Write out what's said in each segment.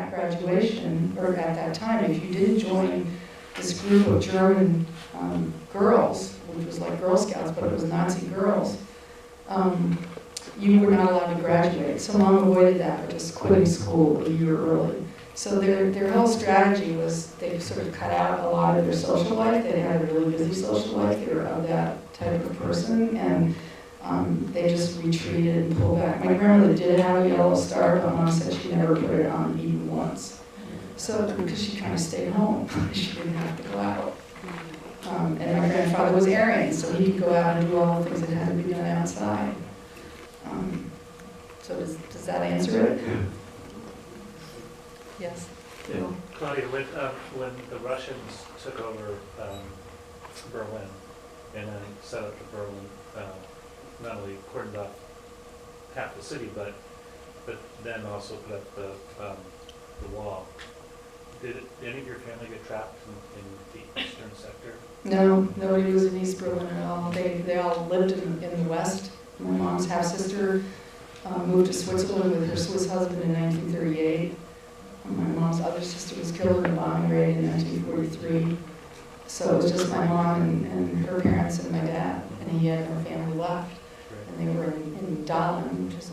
that graduation, or at that time, if you didn't join this group of German girls, which was like Girl Scouts, but it was Nazi girls, you were not allowed to graduate. So Mom avoided that by just quitting school a year early. So their whole strategy was they sort of cut out a lot of their social life. They had a really busy social life. They were of that type of person, and they just retreated and pulled back. My grandmother did have a yellow star, but Mom said she never put it on even once. So, because she kind of stayed home, she didn't have to go out. And my grandfather was Aryan, so he could go out and do all the things that had to be done outside. So does that answer it? Yes. Yeah. Claudia, when the Russians took over Berlin and then set up the Berlin, not only cordoned off half the city, but then also put up the wall. Did any of your family get trapped in the eastern sector? No, nobody was in East Berlin at all. They all lived in the West. My mom's half-sister moved to Switzerland with her Swiss husband in 1938. My mom's other sister was killed in a bombing raid in 1943. So it was just my mom and her parents and my dad, and he had no family left. And they were in Dahlem, which is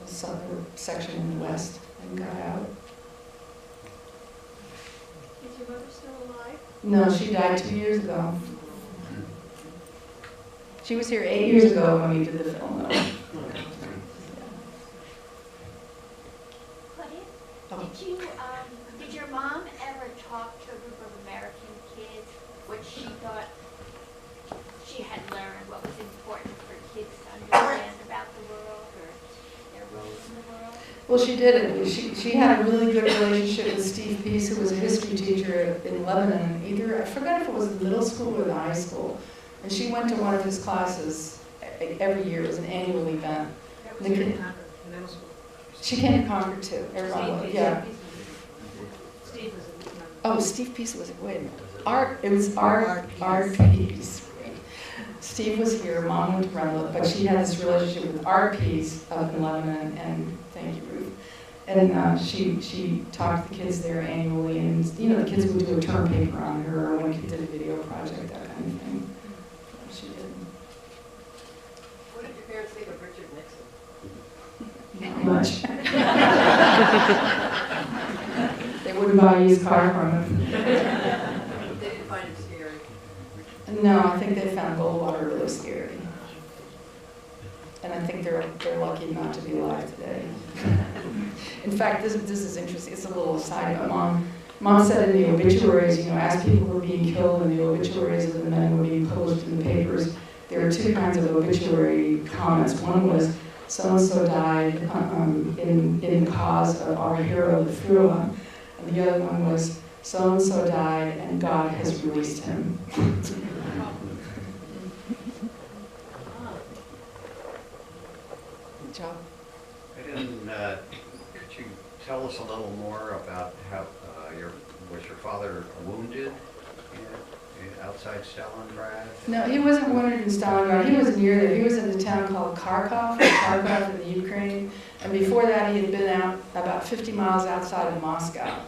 a southern section in the West, and got out. Is your mother still alive? No, she died 2 years ago. She was here 8 years ago when we did the film, though. Claudia, did your mom ever talk to a group of American kids what she thought she had learned, what was important for kids to understand about the world or their roles in the world? Well, she did. She had a really good relationship with Steve Peace, who was a history teacher in Lebanon. I forgot if it was the middle school or the high school. And she went to one of his classes every year. It was an annual event. That was in Concord, in middle school. She came to Concord too. Everyone was, yeah. Steve was a Oh, Steve Peace was, wait a minute. It was Art Peace. Steve was here, Mom went to Brentwood, but she had this relationship with Art Peace up in Lebanon, and thank you, Ruth. And she taught the kids there annually, and the kids would do a term paper on her, or when a kid did a video project, that kind of thing. She did. What did your parents think of Richard Nixon? Not much. They wouldn't buy a used car from him. They didn't find it scary. No, I think they found Goldwater really scary. And I think they're lucky not to be alive today. In fact, this is interesting. It's a little aside, but Mom said in the obituaries, as people were being killed in the obituaries of the men who were being published in the papers, there were two kinds of obituary comments. One was, so-and-so died in cause of our hero, the Führer. And the other one was, so-and-so died and God has released him. Good job. And could you tell us a little more about how was your father wounded outside Stalingrad? No, he wasn't wounded in Stalingrad. He was near there. He was in a town called Kharkov in the Ukraine. And before that, he had been out about 50 miles outside of Moscow.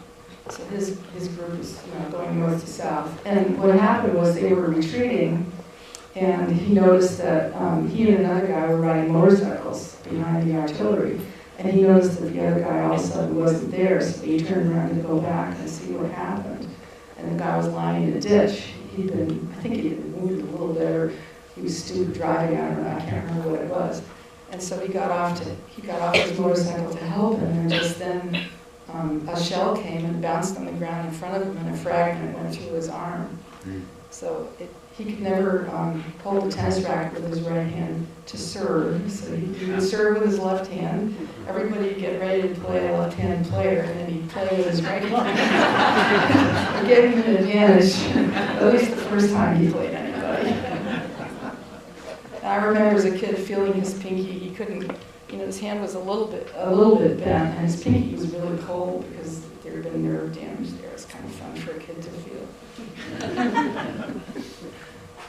So his group was going north to south. And what happened was they were retreating, and he noticed that he and another guy were riding motorcycles behind the artillery. And he noticed that the other guy all of a sudden wasn't there, so he turned around to go back and see what happened. And the guy was lying in a ditch. I think he'd been wounded a little bit, or he was stupid driving, I don't know, I can't remember what it was. And so he got off his motorcycle to help him, and just then a shell came and bounced on the ground in front of him, and a fragment went through his arm. So he could never hold the tennis racket with his right hand to serve. So he would serve with his left hand. Everybody would get ready to play a left-handed player, and then he'd play with his right hand. It gave him an advantage, at least the first time he played anybody. And I remember as a kid feeling his pinky. He couldn't, his hand was a little bit bent, and his pinky was really cold because there had been nerve damage there. It's kind of fun for a kid to feel.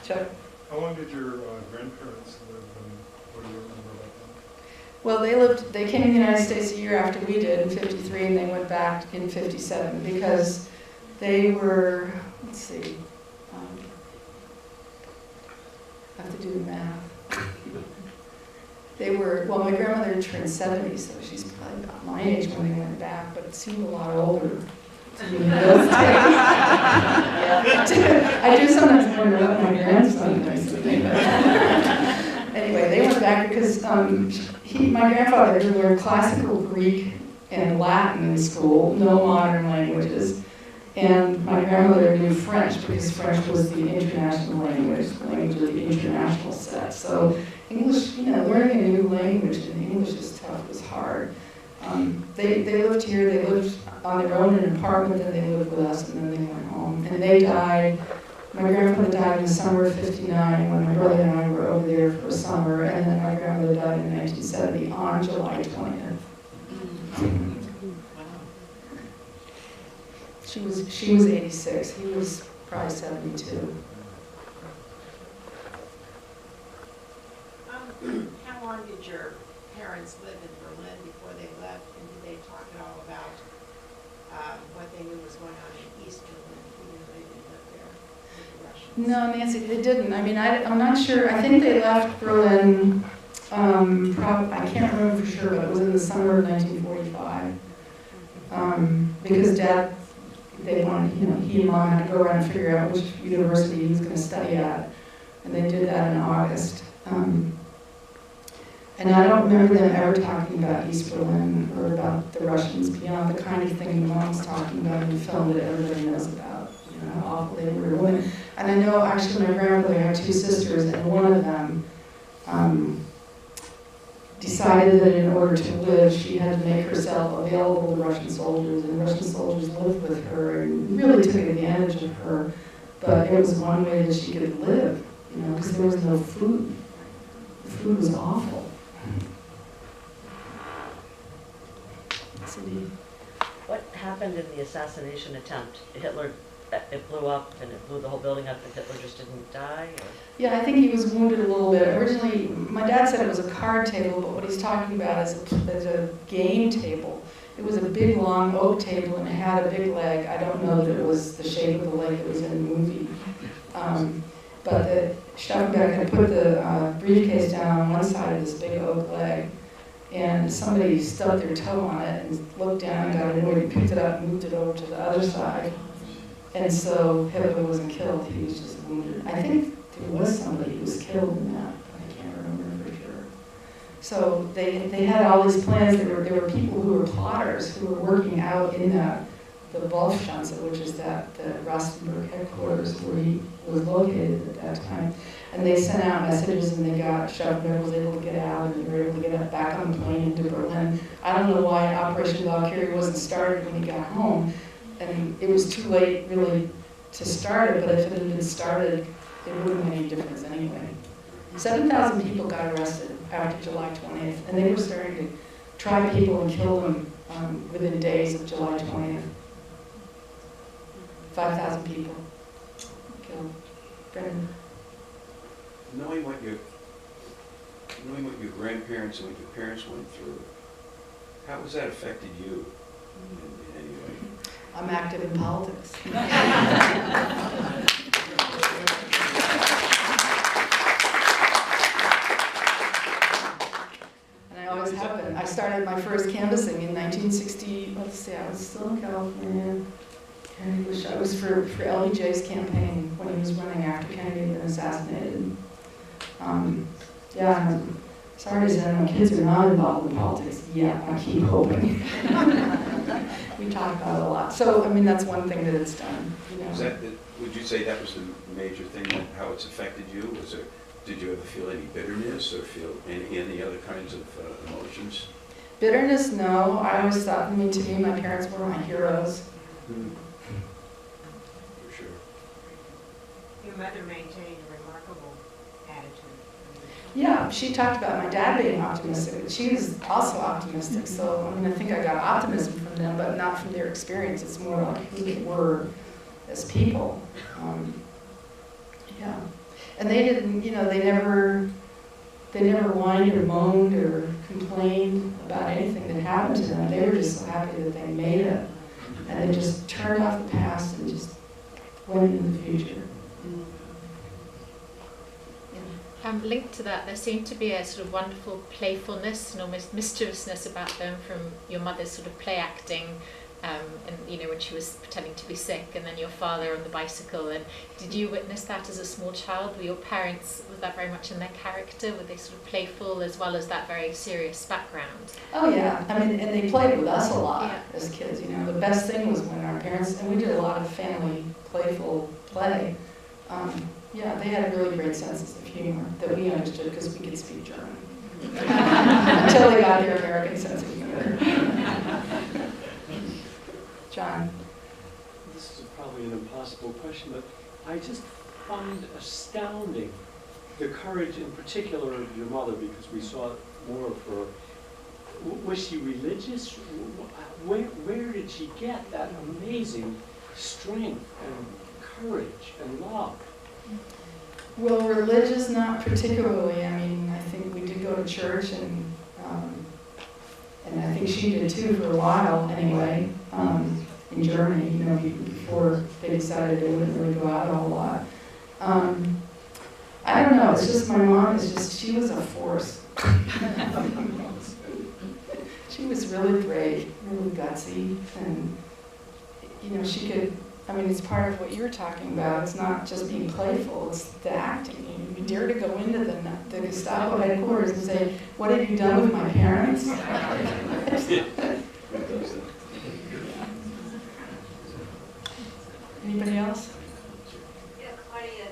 Chuck? How long did your grandparents live, and what do you remember about them? Well, they came to the United States a year after we did in 53, and they went back in 57 because they were, let's see, I have to do the math. They were, well, my grandmother turned 70, so she's probably about my age when they went back, but it seemed a lot older to me in those days. Yeah. I do sometimes wonder what my grandson thinks of me. Anyway, they went back because my grandfather had learned classical Greek and Latin in school, no modern languages. And my grandmother knew French because French was the international language of the international set. So English, learning a new language and English is tough, was hard. They lived here, they lived on their own in an apartment, then they lived with us, and then they went home. And they died, my grandfather died in the summer of 59 when my brother and I were over there for a summer, and then my grandmother died in 1970 on July 20th. She was 86, he was probably 72. How long did your parents live in Berlin before they left, and did they talk at all about what they knew was going on in East Berlin, even though they didn't live there with the Russians? No, Nancy, they didn't. I mean, I'm not sure. I think they left Berlin, I can't remember for sure, but it was in the summer of 1945. Because Dad, they wanted, he and Mom had to go around and figure out which university he was going to study at. And they did that in August. And I don't remember them ever talking about East Berlin or about the Russians beyond the kind of thing Mom's talking about in the film that everybody knows about, how awful they were to women. And I know actually my grandmother had two sisters, and one of them decided that in order to live, she had to make herself available to Russian soldiers, and Russian soldiers lived with her and really took advantage of her. But it was one way that she could live, because there was no food. The food was awful. What happened in the assassination attempt? Hitler, it blew up and it blew the whole building up, and Hitler just didn't die? Or? Yeah, I think he was wounded a little bit. Originally, my dad said it was a card table, but what he's talking about is a game table. It was a big, long oak table, and it had a big leg. I don't know that it was the shape of the leg that was in the movie. But the Stauffenberg had put the briefcase down on one side of this big oak leg, and somebody stubbed their toe on it and looked down and got annoyed and picked it up and moved it over to the other side. And so Hitler wasn't killed, he was just wounded. I think there was somebody who was killed in that, but I can't remember for sure. So they had all these plans. There were people who were plotters who were working out in the Wolfschanze, which is the Rastenburg headquarters where he was located at that time. And they sent out messages, and Stauffenberg was able to get out, and they were able to get back on the plane into Berlin. I don't know why Operation Valkyrie wasn't started when he got home. And it was too late, really, to start it, but if it had been started, it wouldn't make any difference anyway. 7,000 people got arrested after July 20th, and they were starting to try people and kill them within days of July 20th. 5,000 people killed. Brendan? Knowing what your grandparents and what your parents went through, how has that affected you in any way? I'm active in politics. And I always have been. I started my first canvassing in 1960. Let's see, I was still in California. And I was for LBJ's campaign when he was running after Kennedy had been assassinated. Yeah, I'm sorry to say my kids are not involved in politics yet. I keep hoping. We talk about it a lot. So, I mean, that's one thing that it's done. Would you say that was the major thing, how it's affected you? Did you ever feel any bitterness or feel any other kinds of emotions? Bitterness, no. I always thought, to me, my parents were my heroes. For sure. Your mother maintained a remarkable attitude. Yeah, she talked about my dad being optimistic, but she was also optimistic. So, I think I got optimism from them, but not from their experience. It's more like who they were as people. Yeah. And they didn't, they never they never whined or moaned or complained about anything that happened to them. They were just so happy that they made it. And they just turned off the past and just went into the future. Linked to that, there seemed to be a sort of wonderful playfulness and almost mischievousness about them from your mother's sort of play acting, and when she was pretending to be sick, and then your father on the bicycle. And did you witness that as a small child? Were your parents, was that very much in their character? Were they sort of playful as well as that very serious background? Oh yeah, I mean, and they played with us a lot Yeah. as kids. The best thing was when our parents, and we did a lot of family playful play. Yeah, they had a really great sense of humor that we understood because we could speak German. Until they got their American sense of humor. John? This is probably an impossible question, but I just find astounding the courage in particular of your mother, because we saw more of her. Was she religious? Where did she get that amazing strength and courage and love? Well, religious, not particularly. I mean, I think we did go to church, and I think she did too for a while anyway, in Germany, before they decided they wouldn't really go out a whole lot. I don't know, it's just my mom she was a force. She was really brave, really gutsy, and she could, it's part of what you were talking about. It's not just being playful, it's the acting. You dare to go into the Gestapo headquarters and say, "What have you done with my parents?" Anybody else? Yeah, Claudia,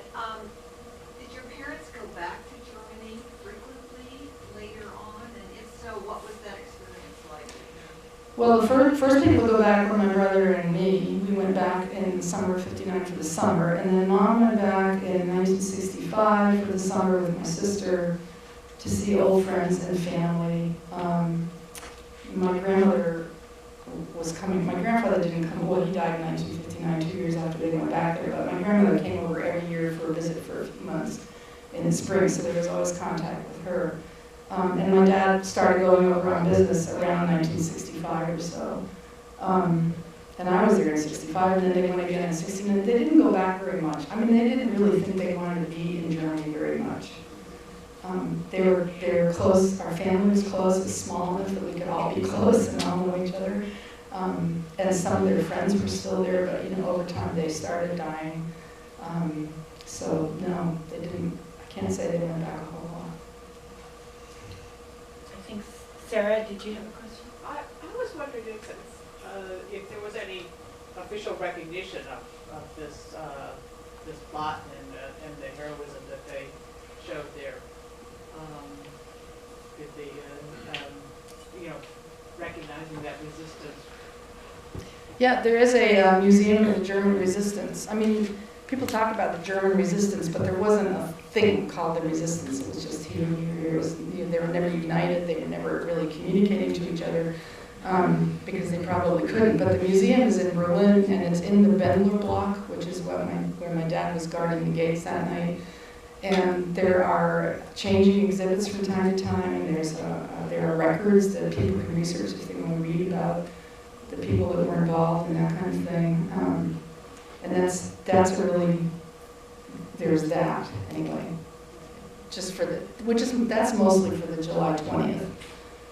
did your parents go back to Germany frequently later on? And if so, what was that experience like? Well, the first people to go back were my brother and me. We went back in the summer of '59 for the summer, and then Mom went back in 1965 for the summer with my sister to see old friends and family. My grandmother was coming. My grandfather didn't come. Well, he died in 1959, 2 years after they went back there. But my grandmother came over every year for a visit for a few months in the spring, so there was always contact with her. And my dad started going over on business around 1965 or so. And I was there in 65, and then they went again in 69. They didn't go back very much. I mean, they didn't really think they wanted to be in Germany very much. They were close, our family was close, it was small enough that we could all be close and all know each other. And some of their friends were still there, but over time they started dying. So no, they didn't, I can't say they went back a whole lot. I think, Sarah, did you have a question? I was wondering if there was any official recognition of this plot and the heroism that they showed there. Did they, recognizing that resistance? Yeah, there is a museum of the German resistance. I mean, people talk about the German resistance, but there wasn't a thing called the resistance. It was just here. They were never united. They were never really communicating to each other because they probably couldn't. But the museum is in Berlin, and it's in the Bendler block, which is where my dad was guarding the gates that night. And there are changing exhibits from time to time, and there are records that people can research if they want to read about the people that were involved and that kind of thing. And that's really, there's that anyway. Just for that's mostly for the July 20th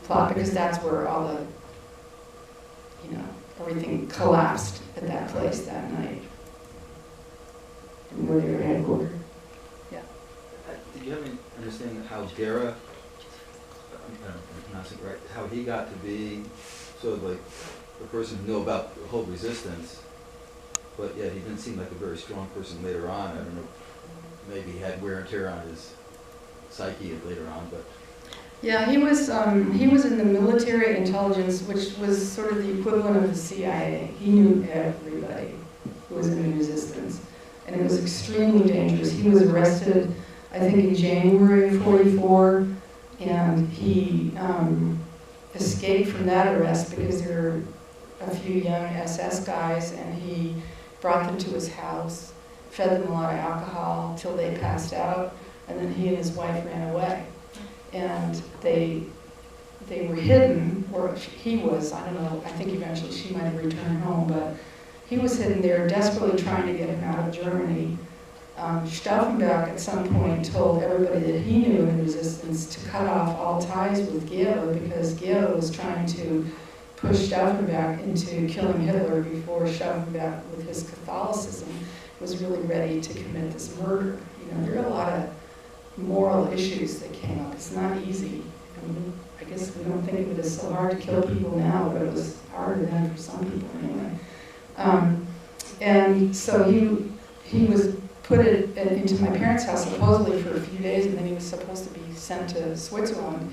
plot, because that's where all the, everything collapsed at that place that night. And where they were headquartered. Did you have any understanding of how Gera, right, how he got to be sort of like the person who knew about the whole resistance, but yet he didn't seem like a very strong person later on? I don't know, maybe he had wear and tear on his psyche later on, but. Yeah, he was in the military intelligence, which was sort of the equivalent of the CIA. He knew everybody who was in the resistance, and it was extremely dangerous. He was arrested, I think, in January of '44, and he escaped from that arrest because there were a few young SS guys, and he brought them to his house, fed them a lot of alcohol till they passed out, and then he and his wife ran away. and they were hidden, or he was, I don't know, I think eventually she might have returned home, but he was hidden there, desperately trying to get him out of Germany. Stauffenberg at some point told everybody that he knew in the resistance to cut off all ties with Gerle, because Gerle was trying to push Stauffenberg into killing Hitler before Stauffenberg, with his Catholicism, was really ready to commit this murder. You know, there are a lot of moral issues that came up. It's not easy. I mean, I guess we don't think of it as so hard to kill people now, but it was harder then for some people anyway. And so he was put into my parents' house supposedly for a few days, and then he was supposed to be sent to Switzerland.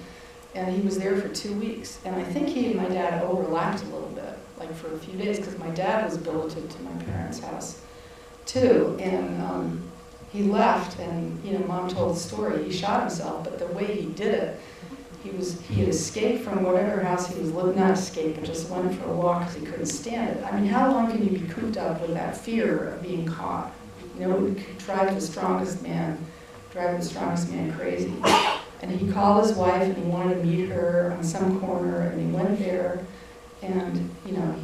And he was there for 2 weeks. And I think he and my dad overlapped a little bit, like for a few days, because my dad was billeted to my parents' house too. And he left, and you know, Mom told the story. He shot himself, but the way he did it, he had escaped from whatever house he was living, not escaped, but just went for a walk because he couldn't stand it. I mean, how long can you be cooped up with that fear of being caught? You know, it could drive the strongest man crazy. And he called his wife, and he wanted to meet her on some corner, and he went there, and you know,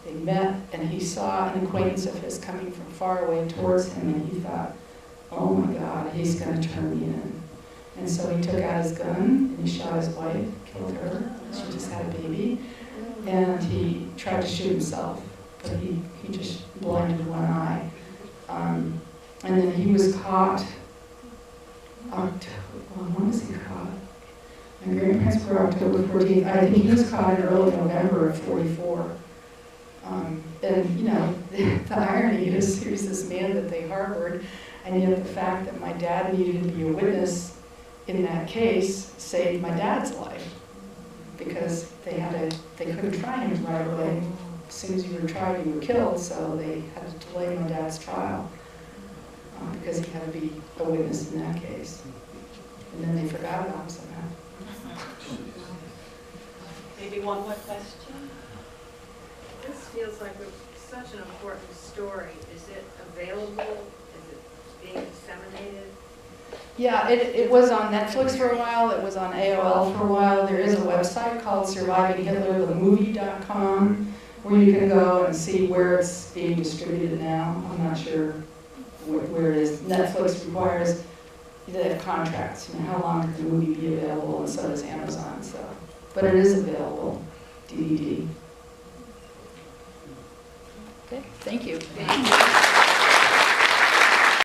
they met, and he saw an acquaintance of his coming from far away towards him, and he thought, oh my God, he's going to turn me in. And so he took out his gun, and he shot his wife, killed her. She just had a baby. And he tried to shoot himself, but he just blinded one eye. And then he was caught, when was he caught? My grandparents were October 14th. I think he was caught in early November of 44. And you know, the irony is, here's this man that they harbored, and yet the fact that my dad needed to be a witness in that case saved my dad's life, because they couldn't try him right away. As soon as you were tried, you were killed, so they had to delay my dad's trial because he had to be a witness in that case. And then they forgot about him somehow. Maybe one more question? This feels like such an important story. Is it available? Is it being disseminated? Yeah, it was on Netflix for a while. It was on AOL for a while. There is a website called survivinghitlerthemovie.com where you can go and see where it's being distributed now. I'm not sure where it is. Netflix requires they have contracts. You know, how long can the movie be available, and so does Amazon. So, but it is available, DVD. Okay, thank you.